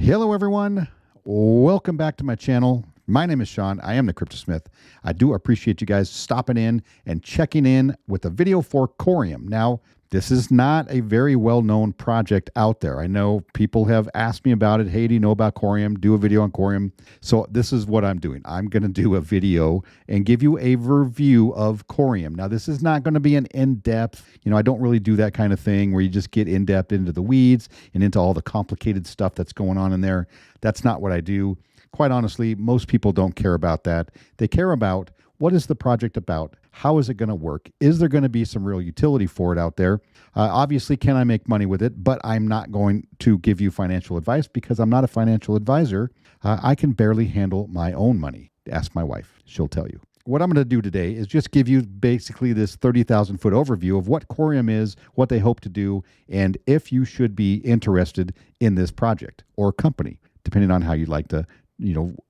Hello, everyone. Welcome back to my channel. My name is Sean. I am the Cryptosmith. I do appreciate you guys stopping in and checking in with a video for Corium. Now, this is not a very well-known project out there. I know people have asked me about it. Hey, do you know about Corium? Do a video on Corium. So this is what I'm doing. I'm going to do a video and give you a review of Corium. Now, this is not going to be an in-depth, I don't really do that kind of thing where you just get in-depth into the weeds and into all the complicated stuff that's going on in there. That's not what I do. Quite honestly, most people don't care about that. They care about what is the project about? How is it going to work? Is there going to be some real utility for it out there? Obviously, can I make money with it? But I'm not going to give you financial advice because I'm not a financial advisor. I can barely handle my own money. Ask my wife. She'll tell you. What I'm going to do today is just give you basically this 30,000 foot overview of what Corium is, what they hope to do, and if you should be interested in this project or company, depending on how you'd like to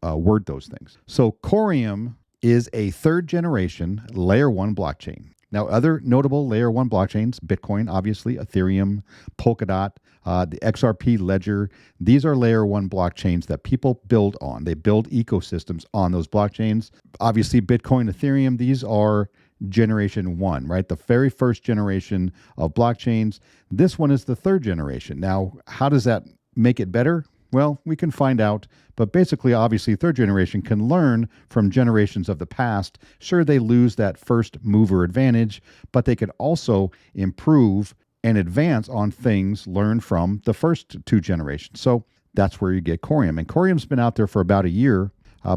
word those things. So Corium is a third generation layer 1 blockchain. Now, other notable layer 1 blockchains, Bitcoin, obviously, Ethereum, Polkadot, the XRP ledger, these are layer 1 blockchains that people build on. They build ecosystems on those blockchains. Obviously, Bitcoin, Ethereum, these are generation 1, right? The very first generation of blockchains. This one is the third generation. Now, how does that make it better? Well, we can find out, but basically, obviously, third generation can learn from generations of the past. Sure, they lose that first mover advantage, but they could also improve and advance on things learned from the first two generations. So that's where you get Corium. And Corium's been out there for about a year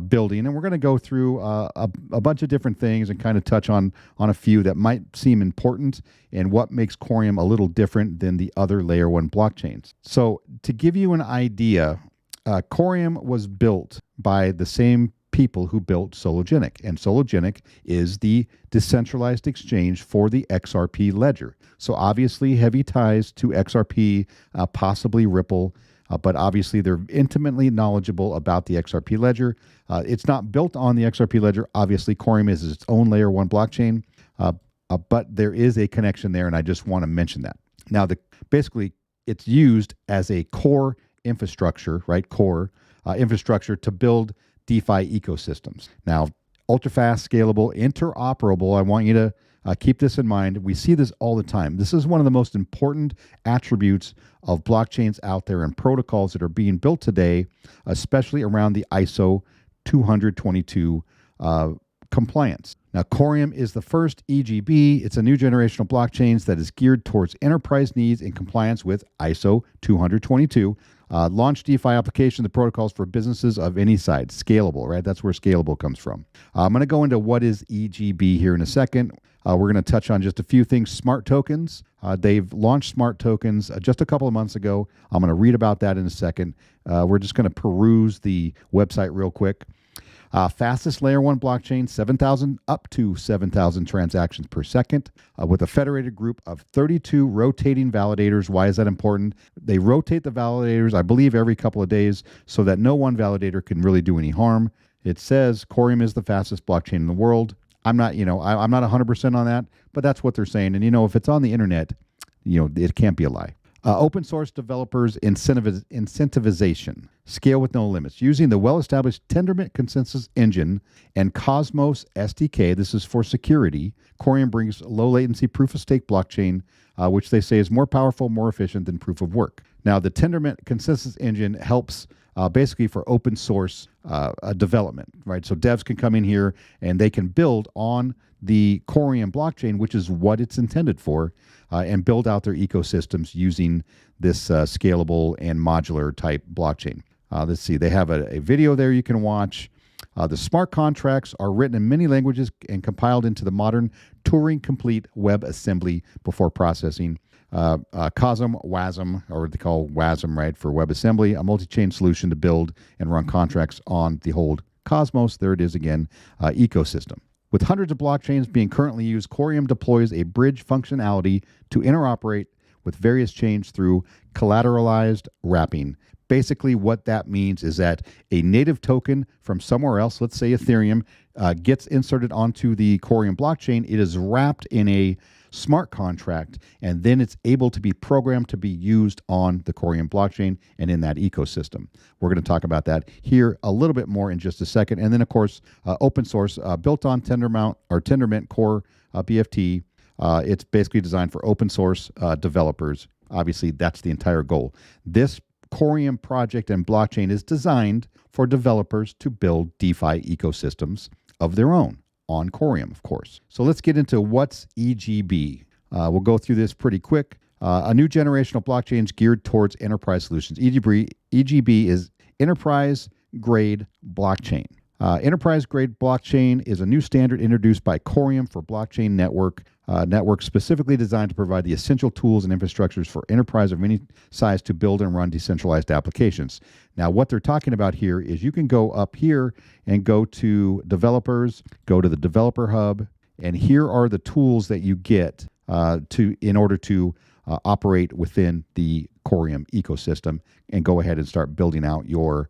building, and we're going to go through a bunch of different things and kind of touch on a few that might seem important and what makes Corium a little different than the other layer 1 blockchains. So to give you an idea, Corium was built by the same people who built Sologenic, and Sologenic is the decentralized exchange for the XRP ledger. So obviously heavy ties to XRP, possibly Ripple, but obviously they're intimately knowledgeable about the XRP ledger. It's not built on the XRP ledger. Obviously, Corium is its own layer 1 blockchain, but there is a connection there, and I just want to mention that. Now, basically, it's used as a core infrastructure, right? Core infrastructure to build DeFi ecosystems. Now, ultra-fast, scalable, interoperable. I want you to keep this in mind. We see this all the time. This is one of the most important attributes of blockchains out there and protocols that are being built today, especially around the ISO 20022 compliance. Now, Corium is the first EGB. It's a new generation of blockchains that is geared towards enterprise needs in compliance with ISO 222. Launch DeFi application, the protocols for businesses of any size. Scalable, right? That's where scalable comes from. I'm going to go into what is EGB here in a second. We're going to touch on just a few things. Smart tokens. They've launched smart tokens just a couple of months ago. I'm going to read about that in a second. We're just going to peruse the website real quick. Fastest layer 1 blockchain, 7,000 up to 7,000 transactions per second with a federated group of 32 rotating validators. Why is that important? They rotate the validators, I believe, every couple of days so that no one validator can really do any harm. It says Corium is the fastest blockchain in the world. I'm not, I'm not 100% on that, but that's what they're saying. And, if it's on the internet, it can't be a lie. Open source developers incentivization, scale with no limits. Using the well-established Tendermint consensus engine and Cosmos SDK, this is for security, Corium brings low-latency proof-of-stake blockchain, which they say is more powerful, more efficient than proof of work. Now, the Tendermint consensus engine helps basically for open source development, right? So devs can come in here and they can build on the Corium blockchain, which is what it's intended for, and build out their ecosystems using this scalable and modular type blockchain. Let's see, they have a video there you can watch. The smart contracts are written in many languages and compiled into the modern Turing-complete WebAssembly before processing. COSM, WASM, or what they call WASM, right, for WebAssembly, a multi-chain solution to build and run contracts on the whole Cosmos, there it is again, ecosystem. With hundreds of blockchains being currently used, Corium deploys a bridge functionality to interoperate with various chains through collateralized wrapping. Basically, what that means is that a native token from somewhere else, let's say Ethereum, gets inserted onto the Corium blockchain. It is wrapped in a smart contract, and then it's able to be programmed to be used on the Corium blockchain and in that ecosystem. We're going to talk about that here a little bit more in just a second. And then, of course, open source, built on Tendermint Core BFT. It's basically designed for open source developers. Obviously, that's the entire goal. This Corium project and blockchain is designed for developers to build DeFi ecosystems of their own on Corium, of course. So let's get into what's EGB. We'll go through this pretty quick. A new generational blockchains geared towards enterprise solutions. EGB is enterprise-grade blockchain. Enterprise-grade blockchain is a new standard introduced by Corium for blockchain network specifically designed to provide the essential tools and infrastructures for enterprise of any size to build and run decentralized applications. Now, what they're talking about here is you can go up here and go to developers, go to the developer hub, and here are the tools that you get in order to operate within the Corium ecosystem and go ahead and start building out your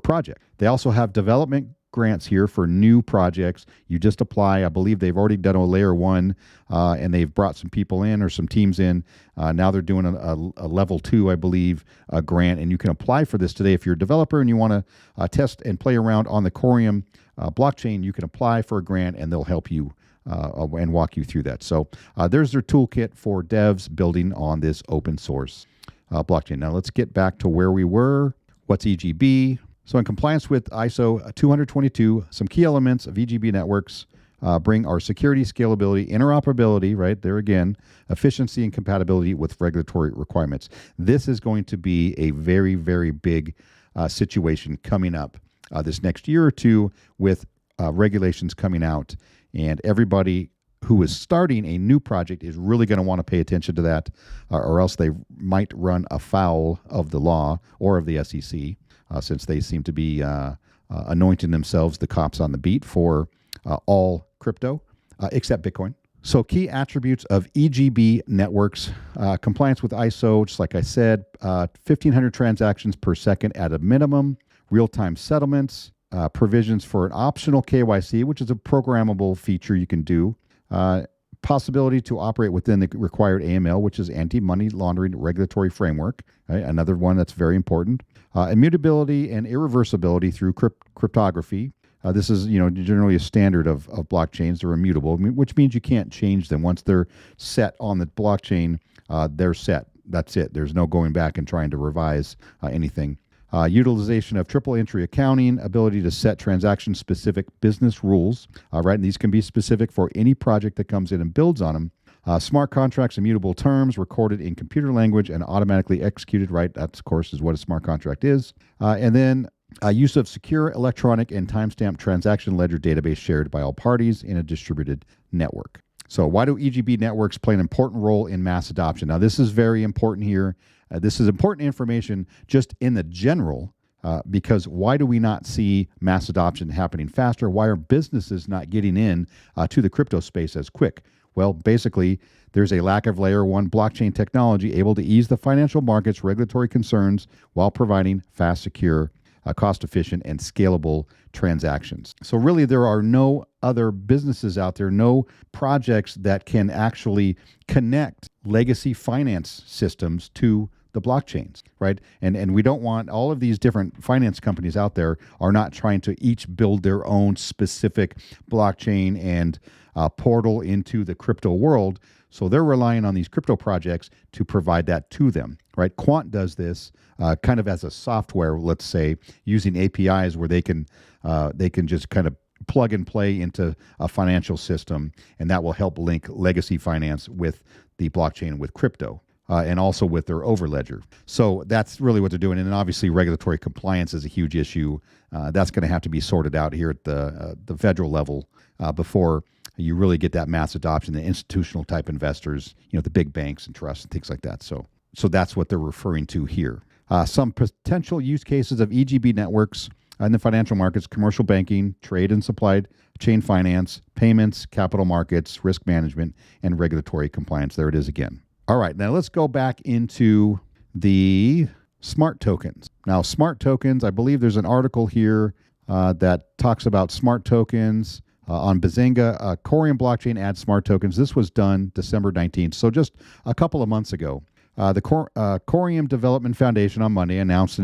project. They also have development grants here for new projects. You just apply. I believe they've already done a layer 1 and they've brought some people in or some teams in. Now they're doing a level 2, I believe, grant, and you can apply for this today. If you're a developer and you want to test and play around on the Corium blockchain, you can apply for a grant and they'll help you and walk you through that. So there's their toolkit for devs building on this open source blockchain. Now let's get back to where we were. What's EGB? So in compliance with ISO 222, some key elements of EGB networks bring our security, scalability, interoperability, right there again, efficiency and compatibility with regulatory requirements. This is going to be a very, very big situation coming up this next year or two with regulations coming out. And everybody who is starting a new project is really going to want to pay attention to that, or else they might run afoul of the law or of the SEC. Since they seem to be anointing themselves the cops on the beat for all crypto, except Bitcoin. So key attributes of EGB networks, compliance with ISO, just like I said, 1,500 transactions per second at a minimum, real-time settlements, provisions for an optional KYC, which is a programmable feature you can do, possibility to operate within the required AML, which is anti-money laundering regulatory framework, right? Another one that's very important. Immutability and irreversibility through cryptography. This is, generally a standard of blockchains. They're immutable, which means you can't change them. Once they're set on the blockchain, they're set. That's it. There's no going back and trying to revise anything. Utilization of triple entry accounting, ability to set transaction-specific business rules, right? And these can be specific for any project that comes in and builds on them. Smart contracts, immutable terms, recorded in computer language and automatically executed, right? That, of course, is what a smart contract is. And then use of secure electronic and timestamp transaction ledger database shared by all parties in a distributed network. So why do EGB networks play an important role in mass adoption? Now, this is very important here. This is important information just in the general, because why do we not see mass adoption happening faster? Why are businesses not getting in to the crypto space as quick? Well, basically, there's a lack of layer 1 blockchain technology able to ease the financial markets' regulatory concerns while providing fast, secure, cost-efficient, and scalable transactions. So really, there are no other businesses out there, no projects that can actually connect legacy finance systems to the blockchains, right? And we don't want all of these different finance companies out there are not trying to each build their own specific blockchain and portal into the crypto world. So they're relying on these crypto projects to provide that to them, right? Quant does this kind of as a software, let's say, using APIs where they can just kind of plug and play into a financial system, and that will help link legacy finance with the blockchain, with crypto. And also with their overledger. So that's really what they're doing. And then obviously regulatory compliance is a huge issue. That's going to have to be sorted out here at the federal level before you really get that mass adoption, the institutional type investors, the big banks and trusts and things like that. So that's what they're referring to here. Some potential use cases of EGB networks in the financial markets: commercial banking, trade and supply chain finance, payments, capital markets, risk management, and regulatory compliance. There it is again. All right, now let's go back into the smart tokens. Now, smart tokens, I believe there's an article here that talks about smart tokens. on Bazinga, Corium blockchain adds smart tokens. This was done December 19th, so just a couple of months ago. The Corium Development Foundation on Monday announced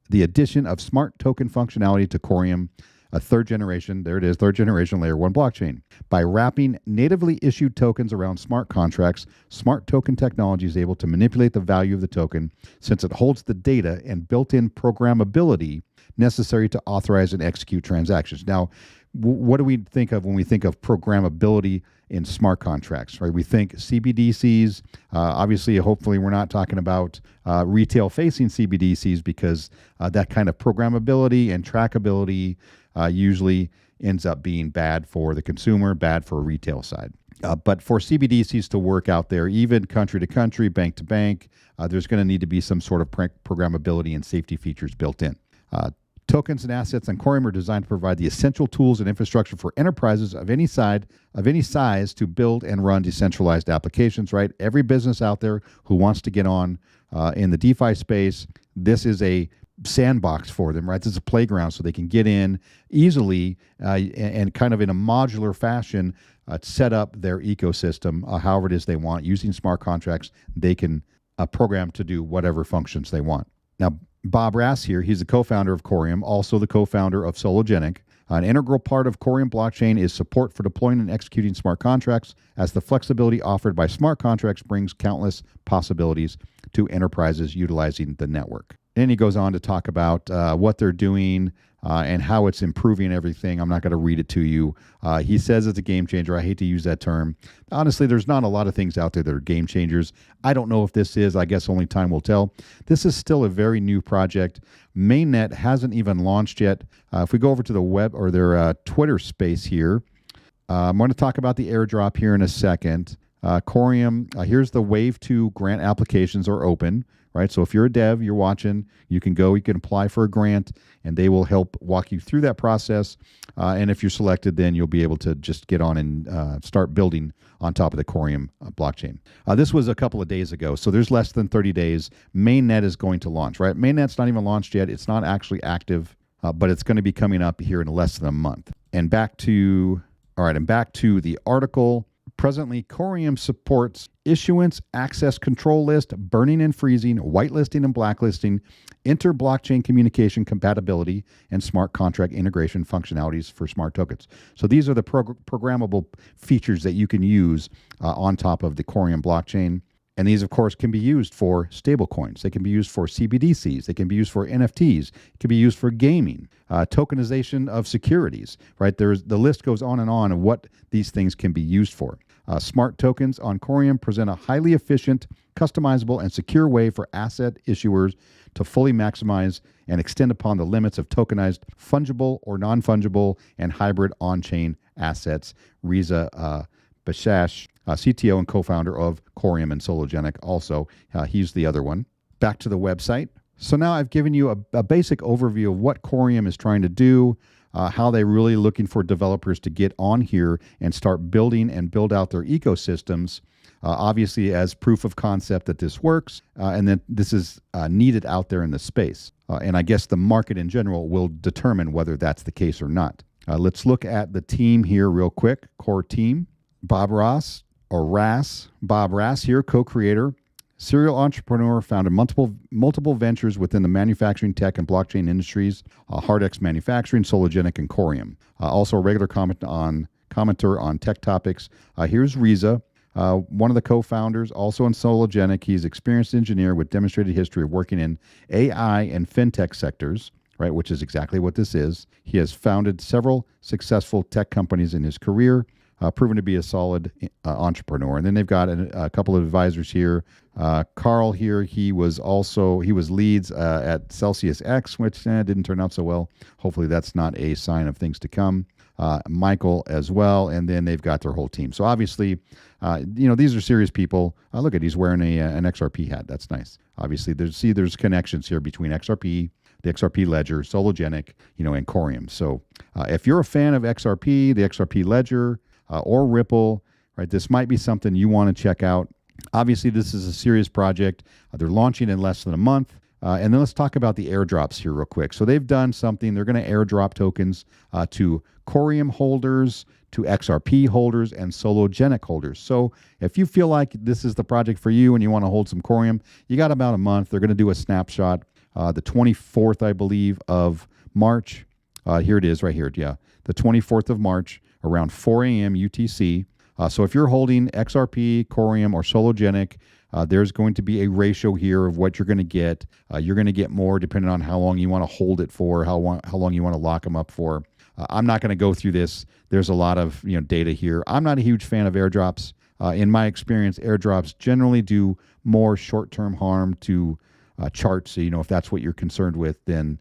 the addition of smart token functionality to Corium, a third generation layer 1 blockchain. By wrapping natively issued tokens around smart contracts, smart token technology is able to manipulate the value of the token since it holds the data and built-in programmability necessary to authorize and execute transactions. Now, what do we think of when we think of programmability in smart contracts, right? We think CBDCs. Obviously, hopefully, we're not talking about retail-facing CBDCs because that kind of programmability and trackability usually ends up being bad for the consumer, bad for a retail side. But for CBDCs to work out there, even country to country, bank to bank, there's going to need to be some sort of programmability and safety features built in. Tokens and assets on Corium are designed to provide the essential tools and infrastructure for enterprises of any size to build and run decentralized applications, right? Every business out there who wants to get on in the DeFi space, this is a sandbox for them, right? This is a playground so they can get in easily and kind of in a modular fashion set up their ecosystem however it is they want. Using smart contracts, they can program to do whatever functions they want. Now, Bob Rass here, he's the co-founder of Corium, also the co-founder of Sologenic. An integral part of Corium blockchain is support for deploying and executing smart contracts, as the flexibility offered by smart contracts brings countless possibilities to enterprises utilizing the network. Then he goes on to talk about what they're doing and how it's improving everything. I'm not going to read it to you. He says it's a game changer. I hate to use that term. Honestly, there's not a lot of things out there that are game changers. I don't know if this is. I guess only time will tell. This is still a very new project. Mainnet hasn't even launched yet. If we go over to the web or their Twitter space here, I'm going to talk about the airdrop here in a second. Corium, here's the Wave 2 grant applications are open. Right, so if you're a dev, you're watching, you can apply for a grant, and they will help walk you through that process. And if you're selected, then you'll be able to just get on and start building on top of the Corium blockchain. This was a couple of days ago, so there's less than 30 days. Mainnet is going to launch, right? Mainnet's not even launched yet. It's not actually active, but it's going to be coming up here in less than a month. And back to the article. Presently, Corium supports issuance, access control list, burning and freezing, whitelisting and blacklisting, inter-blockchain communication compatibility, and smart contract integration functionalities for smart tokens. So these are the programmable features that you can use on top of the Corium blockchain. And these, of course, can be used for stablecoins. They can be used for CBDCs. They can be used for NFTs. It can be used for gaming, tokenization of securities, right? The list goes on and on of what these things can be used for. Smart tokens on Corium present a highly efficient, customizable, and secure way for asset issuers to fully maximize and extend upon the limits of tokenized, fungible or non-fungible, and hybrid on-chain assets. Reza Bashash, CTO and co-founder of Corium and Sologenic also. He's the other one. Back to the website. So now I've given you a basic overview of what Corium is trying to do, how they're really looking for developers to get on here and start building and build out their ecosystems, obviously as proof of concept that this works, and that this is needed out there in the space. And I guess the market in general will determine whether that's the case or not. Let's look at the team here real quick. Core team. Bob Rass here, co-creator, serial entrepreneur, founded multiple ventures within the manufacturing, tech, and blockchain industries, HardX Manufacturing, Sologenic, and Corium. Also a regular commenter on tech topics. Here's Reza, one of the co-founders, also in Sologenic. He's an experienced engineer with demonstrated history of working in AI and fintech sectors, right, which is exactly what this is. He has founded several successful tech companies in his career, proven to be a solid entrepreneur. And then they've got a couple of advisors here. Carl here, he was leads at Celsius X, which didn't turn out so well. Hopefully that's not a sign of things to come. Michael as well, and then they've got their whole team. So obviously, these are serious people. Look at, he's wearing an XRP hat. That's nice. Obviously, there's connections here between XRP, the XRP ledger, Sologenic, and Corium. So if you're a fan of XRP, the XRP ledger, or Ripple, right? This might be something you want to check out. Obviously, this is a serious project. They're launching in less than a month. And then let's talk about the airdrops here real quick. So they've done something. They're going to airdrop tokens to Corium holders, to XRP holders, and sologenic holders. So if you feel like this is the project for you and you want to hold some Corium, you got about a month. They're going to do a snapshot the 24th, I believe, of March. Here it is right here. Yeah, the 24th of March around 4 a.m. UTC. So if you're holding XRP, Corium, or sologenic, there's going to be a ratio here of what you're going to get. You're going to get more depending on how long you want to hold it for, how long you want to lock them up for. I'm not going to go through this. There's a lot of data here. I'm not a huge fan of airdrops. In my experience, airdrops generally do more short-term harm to charts. So, if that's what you're concerned with, then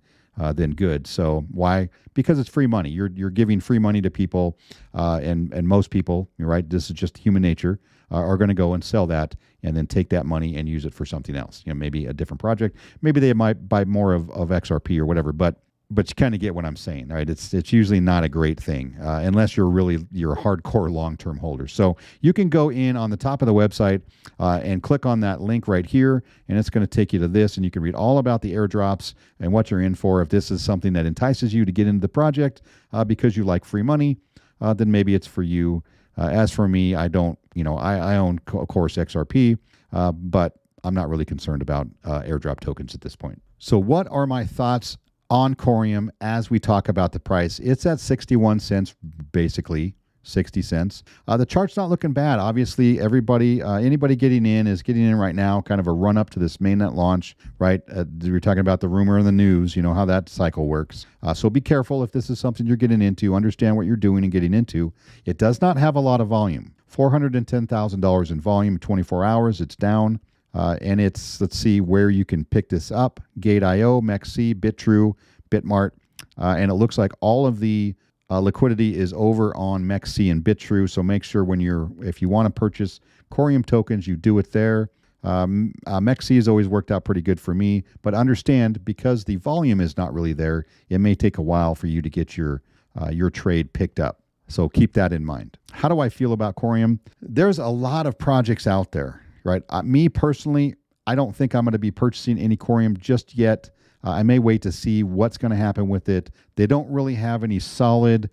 good. So why? Because it's free money. You're giving free money to people, and most people, you're right, this is just human nature, are going to go and sell that and then take that money and use it for something else. Maybe a different project. Maybe they might buy more of XRP or whatever. But you kind of get what I'm saying, right? It's usually not a great thing unless you're a hardcore long-term holder. So you can go in on the top of the website and click on that link right here, and it's going to take you to this, and you can read all about the airdrops and what you're in for. If this is something that entices you to get into the project because you like free money, then maybe it's for you. As for me, I don't, I own, of course, XRP, but I'm not really concerned about airdrop tokens at this point. So what are my thoughts on Corium as we talk about the price? It's at 61 cents, basically 60 cents. The chart's not looking bad. Obviously, anybody getting in right now, kind of a run up to this mainnet launch, right? We're talking about the rumor and the news, how that cycle works. So be careful if this is something you're getting into. Understand what you're doing and getting into. It does not have a lot of volume. $410,000 in volume in 24 hours. It's down. And it's, let's see where you can pick this up. Gate.io, MEXC, Bitrue, Bitmart. And it looks like all of the liquidity is over on MEXC and Bitrue. So make sure if you want to purchase Corium tokens, you do it there. MEXC has always worked out pretty good for me. But understand, because the volume is not really there, it may take a while for you to get your trade picked up. So keep that in mind. How do I feel about Corium? There's a lot of projects out there. Right. Me personally, I don't think I'm going to be purchasing any Corium just yet. I may wait to see what's going to happen with it. They don't really have any solid,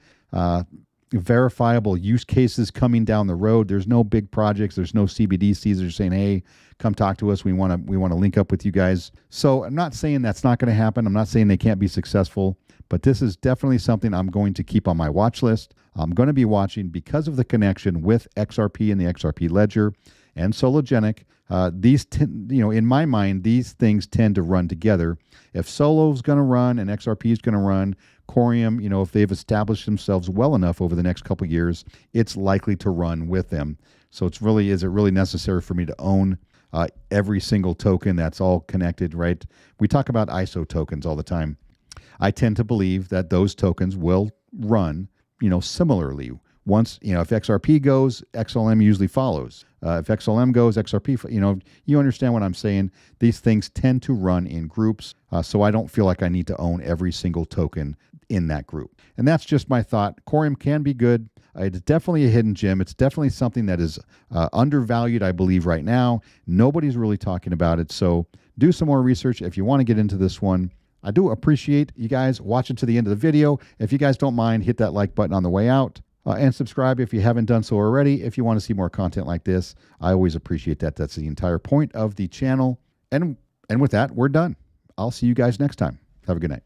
verifiable use cases coming down the road. There's no big projects. There's no CBDCs that are saying, "Hey, come talk to us. We want to link up with you guys." So I'm not saying that's not going to happen. I'm not saying they can't be successful, but this is definitely something I'm going to keep on my watch list. I'm going to be watching because of the connection with XRP and the XRP ledger and sologenic. In my mind, these things tend to run together. If Solo's going to run and XRP is going to run, Corium, if they've established themselves well enough over the next couple of years, it's likely to run with them. So is it really necessary for me to own every single token that's all connected, right? We talk about ISO tokens all the time. I tend to believe that those tokens will run, similarly. Once, if XRP goes, XLM usually follows. If XLM goes, XRP, you understand what I'm saying. These things tend to run in groups, so I don't feel like I need to own every single token in that group. And that's just my thought. Corium can be good. It's definitely a hidden gem. It's definitely something that is undervalued, I believe, right now. Nobody's really talking about it, so do some more research if you want to get into this one. I do appreciate you guys watching to the end of the video. If you guys don't mind, hit that like button on the way out. And subscribe if you haven't done so already. If you want to see more content like this, I always appreciate that. That's the entire point of the channel. And with that, we're done. I'll see you guys next time. Have a good night.